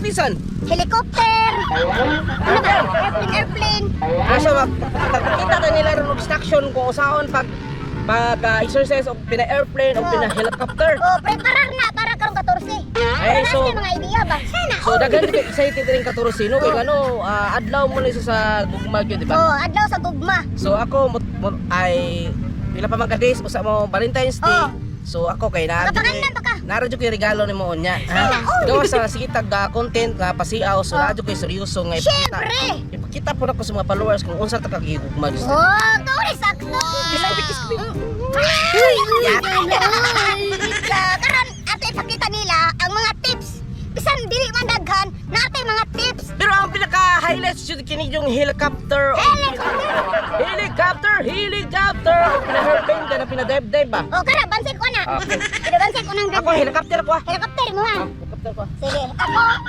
Bisan. Helicopter. Ano ba? Airplane. So magkita ta nila ron obstruction kung usaon pag-exercise o pina-airplane o pina-helicopter. Oh, preparar na para karong 14. Ay, so mga idea ba? Sana. so daghan ka excited rin ka Torosino kay ano adlaw mo ni sa gugma gyud di ba? Oh, adlaw sa gugma. So ako ay pila pa man ka days usa mo Valentine's Day. Oh. So ako kay Kapangalan pa ka. naradyo kay regalo ni mo unya. Gawa sa sige tag content nga pasiaw so naradyo kay seryoso nga Syempre. ipakita po nako sa mga followers kung unsa ta ka gigugma gyud. Oh, tuloy sakto. Karon ato ipakita nila ang mga tips. Bisan dili man daghan, natay mga tips. Pero ang pinaka highlights jud kini yung helicopter. Helicopter. Pina-airplane ka na pina-dive ba? Oh, kara bansay ko na. Okay. Bansay ko nang Ako helicopter ko. helicopter mo ha. Helicopter ko. Sige, ako.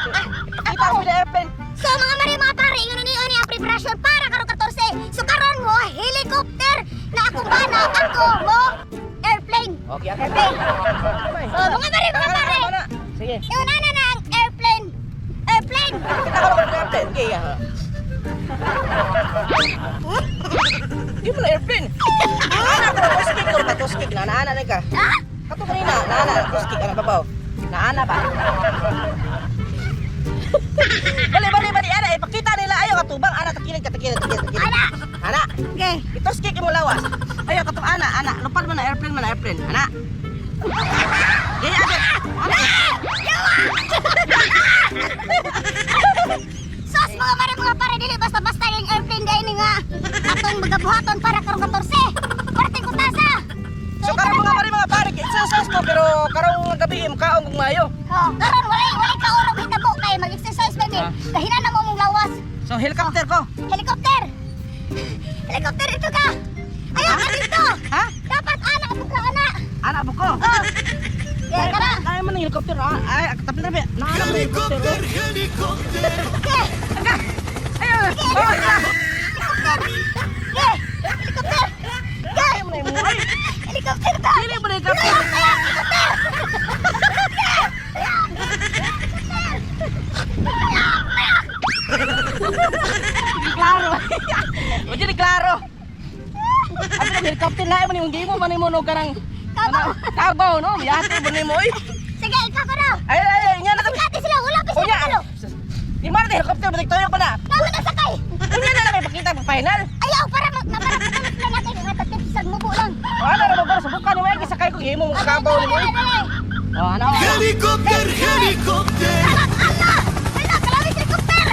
Kita ko pina-airplane. So mga pare, yun ni ang preparation para karong 14. So karon mo helicopter na akong bana, ako mo airplane. Okay, okay. Airplane. Oh, mga pare. Sige. Yun na ang airplane. Airplane. Kita ko lang airplane. Okay. Di mo na airplane. Ana ko toskik ko ka toskik na ana ka. Ah? Kato kanina ana toskik ana babaw. Naana ba? Bali ana ipakita nila ayo katubang ana takinig. Ana. Okay. Itoskik mo lawas. Ayo katub ana. Lupad mo na airplane Ana. Gaya agad. Ana. Sos mga pare dili basta-basta yung airplane dai ni nga. Atong magabuhaton para karong 14. Parte ko tasa. So karong mga pare exercise ko pero karong gabi kaong kung mayo. Oh, karon wala ka orong hitabo kay mag-exercise ba mi. Kahina na mo mong lawas. So helicopter ko. Helicopter. Helicopter ito ka. Ayaw ka dito. Ha? Dapat anak mo ka anak. Anak mo ko. Oh. Yeah, kara. Kaya mo ng helicopter. Ay, tapi na ba? Nahanap mo helicopter ko. Okay. Aga. Ayo. Helicopter. Yeah. Helicopter. Yeah. Ayaw mo na yung mga. Helicopter ta. Dili mo na helicopter. Klaro. O jadi klaro. Abi na helicopter na mo ni mong gimo man mo no karang kabaw no. Yate mo ni mo. Sige, ikaw ko daw. Ay, nya na kami. Kati sila, wala pa sila. Ano? Di mana na helicopter batik toyo pa na. Tama na sakay. Unya na lang ipakita pag final. Ayaw, para matapos na natin. Matatips sa mubo lang. Ano na ba subukan ni mo sakay ko gimo mo kabaw ni mo. Oh, ano? Helicopter. Ala, kalawis helicopter.